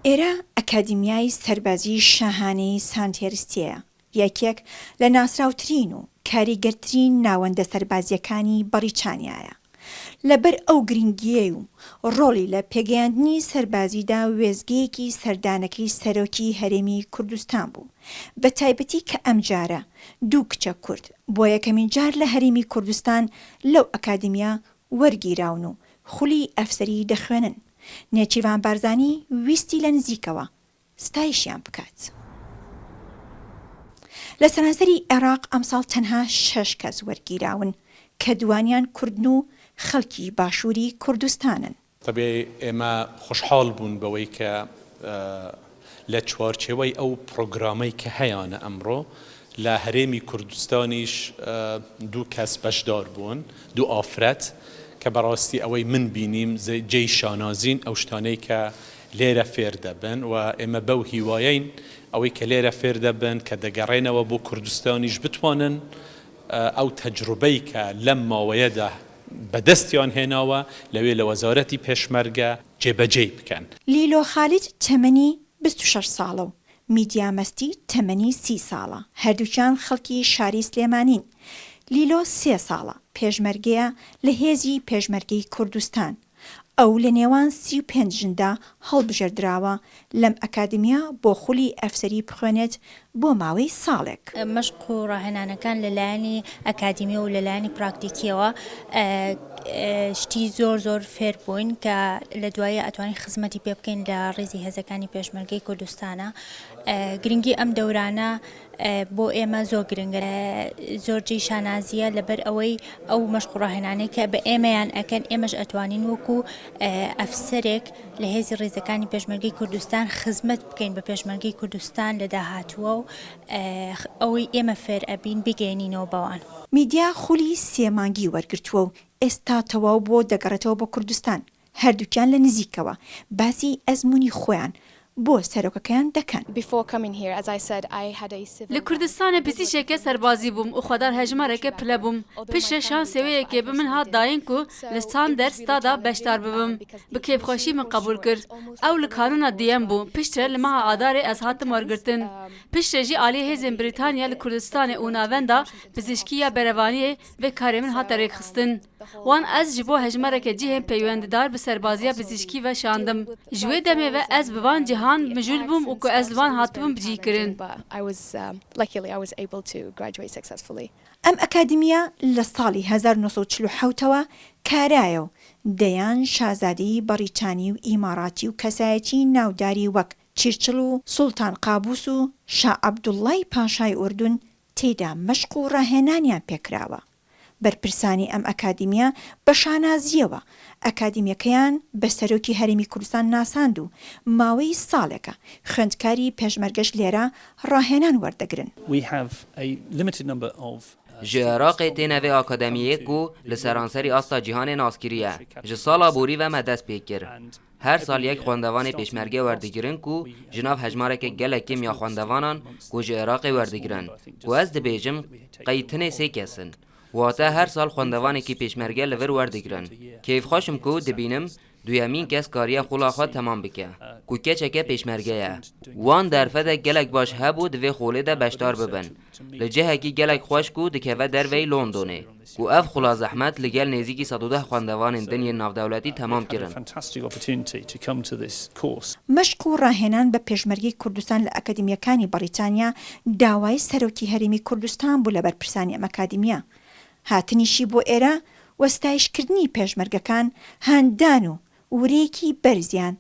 ئێرە ئەکادیمیای سەربازی شاهانەی سانتێرستیەیە، یەکێک لە ناسراوترین و کاریگەرترین ناوەندە سەربازیەکانی بەریتانیایە. لەبەر ئەو گرنگیەی و ڕۆڵی لە پێگەیاندنی سەربازیدا وێزگەیەکی سەردانەکەی سەرۆکی هەرێمی کوردستان بوو، بە تایبەتی کە ئەمجارە دوو کچە کورد بۆ یەکەمین جار لە هەرێمی کوردستان لەو ئەکادیمیا وەرگیراون و خولی ئەفسەری دەخوێنن. نێچیروان بارزانی ویستی لە نزیکەوە ستایشیان بکات. لە سەرانسەری عێراق ئەمساڵ تەنها 6 کەس وەرگیراون کە دوانیان کوردن و خەڵکی باشووری کوردستانن. طبێ ئێمە خۆشحاڵ بوون بەوەی کە لە چوارچێوەی ئەو پرۆگرامەی کە هەیەە ئەمڕۆ لە هەرێمی کوردستانیش دوو کەس بەشدار بوون، دوو ئافرەت کە بەڕاستی ئەوەی من بینیم جێی شانازین ئەو شتانەی کە لێرە فێر دەبن و ئێمە بەو هیوایەین ئەوەی کە لێرە فێر دەبن کە دەگەڕێنەوە بۆ کوردستانیش بتوانن ئەو تەجروبەی کە لەم ماوەیەدا بەدەستیان هێناوە لەوێ لە وەزارەتی پێشمەرگە جێبەجێ بکەن. لیلۆ خالید تەمەنی 26 ساڵە و میدیا مەستی تەمەنی 30 ساڵە، هەردووچیان خەڵکی شاری سلێمانین. لیلۆ 3 ساڵە پێشمەرگەیە لە هێزی پێشمەرگەی کوردستان. ئەو لە نێوان 35 ژندا هەڵبژێردراوە لەم ئەکادیمیا بۆ خولی ئەفسەری بخوێنێت بۆ ماوەی ساڵێک. مەشق و ڕاهێنانەکان لەلایەنی ئەکادیمی و لەلایەنی پراکتیکیەوە شتی زۆر فێر بووین کە لە دوایە ئەتوانین خزمەتی پێ بکەین لە ڕێزی هێزەکانی پێشمەرگەی کوردستانە. گرنگی ئەم دەورانە بۆ ئێمە زۆر گرنگە، زۆرجی شانازیە لەبەر ئەوەی ئەو مەشق و ڕاهێنانەی کە بە ئێمەیان ئەکەن ئێمەش ئەتوانین وەکو ئەفسەرێک لە هێزی ڕێزەکانی پێشمەرگەی کوردستان خزمەت بکەین بە پێشمەرگەی کوردستان لە داهاتووە و ئەوەی ئێمە فێر ئەبین بگەێنینەوە بەوان. میدیا خولی 3 مانگی وەرگرتووە و ئێستا تەواو بۆ دەگەڕێتەوە بۆ کوردستان. هەردووکیان لە نزیکەوە باسی ئەزمموی خۆیان بۆ سەرۆکەکەیان دەکەن. لە کوردستانە پزیشێکە سەربازی بووم و خۆدار هەژمارێکە پلە بووم. پشتە شانسێوەیەکێ بە من هات داین و لە ساندەرستادا بەشدار ببم. بە کێبخۆشی من قبول کرد. ئەو لە کانونا دیەم بوو. پشتە لە مەها ئادارێ ئەز هاتم وەرگرتن. پشتێژی عالی هێزên بریتانیا لە کوردستانê û navenda pizîşkiya berevaniyê vê karê min hat rêxistin. Wan ez ji bo hejmareke cihên peywendidar bi serbaziya pizîşkî ve şandim. Ji wê demê ve ez bi van cihan mijûl bûm û ku ez li wan hatibim bicîkirin. ئەم ئەکادیمیا لە ساڵی 1947ەوە کارایە و دەیان شازادەی بەریتانی و ئیماراتی و کەسایەتی ناوداری وەک چیرچڵ و سوڵتان قابوس و شا عەبدوڵڵای پاشای ئوردون تێدا مەشق و ڕاهێنانیان پێکراوە. بەرپرسانی ئەم ئەکادیمیا بە شانازیەوە ئەکادیمیەکەیان بە سەرۆکی هەرێمی کوردستان ناساند و ماوەی ساڵێکە خوێندکاری پێشمەرگەش لێرە ڕاهێنان وەردەگرن. ji Iraqê têne vê akademiyê ku li seranserî asta cîhanê naskiriye. Ji sala borî ve me dest pê kir. Her sal yek xwendevanê pêşmerge werdigirin ku ji nav hejmarekê gelek kêm ya xwendevanan ku ji Iraqê werdigirin. Ku ez dibêjim qeytinê 3 kesin. Wate her sal xwendevanekî pêşmerge li vir werdigirin. Kêfxweşim ku dibînim duyemîn kes kariya xula xwe temam bike. Ku keçeke pêşmerge ye. Wan derfedek gelek baş hebû divê xolê de beşdar bibin. Li cihekî gelek xweş ku dikeve derveyê Londonê. Ku ev xula zehmet li gel nêzîkî 110 xwendevanên dinyên navdewletî temam kirin. مەشق و ڕاهێنان بە پێشمەرگەی کوردستان لە ئەکادیمیەکانی بەریتانیا داوای سەرۆکی هەرێمی کوردستان بوو لە بەرپرسانی ئەم ئەکادیمیا. هاتنیشی بۆ ئێرە وەستایشکردنی پێشمەرگەکان هاندان و ورەیەکی بەرزیان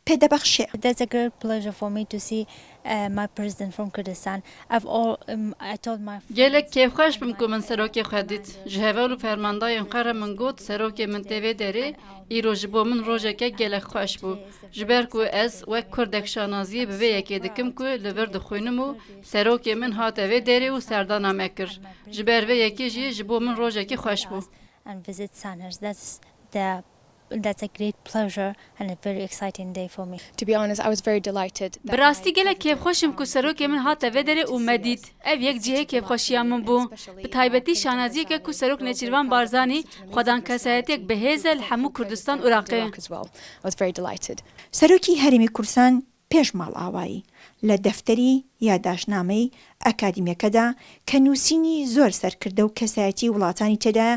پێدەبەخشێ. That's a great pleasure for me to see my president from Kurdistan. I told my Gelek kêfxweş bim ku min serokê xwe dît. Ji heval û fermandayên xwe re min got serokê min tevê derê îro ji bo min rojeke gelek xweş bû. Ji ber ku ez wek Kurdek şanaziyê bi vê yekê dikim ku li vir dixwînim û serokê min hat evê derê û serdana me kir. Ji ber vê yekê jî ji bo min rojekê xweş bû. and visit Sandhurst. That's a great pleasure and a very exciting day for me. To be honest, I was very delighted. Bi rastî gelek kêfxweşim ku serokê min hat evê derê û me dît. Ev yek cihê kêfxweşiya min bû. Bi taybetî şanaziyeke ku serok Nêçîrvan Barzanî xwedan kesayetiyek bihêz e li hemû Kurdistan û Iraqê. I was very delighted. سەرۆکی هەرێمی کوردستان پێش ماڵ ئاوایی لە دەفتەری یادداشتنامەی ئەکادیمیەکەدا کە نووسینی زۆر سەرکردە و کەسایەتی وڵاتانی تێدا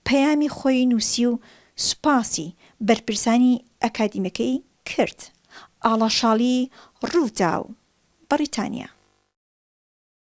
پەیامی خۆی نووسی و سوپاسی بەرپرسانی ئەکادیمیەکەی کرد. ئاڵەشاڵی ڕوودا و بەریتانیا.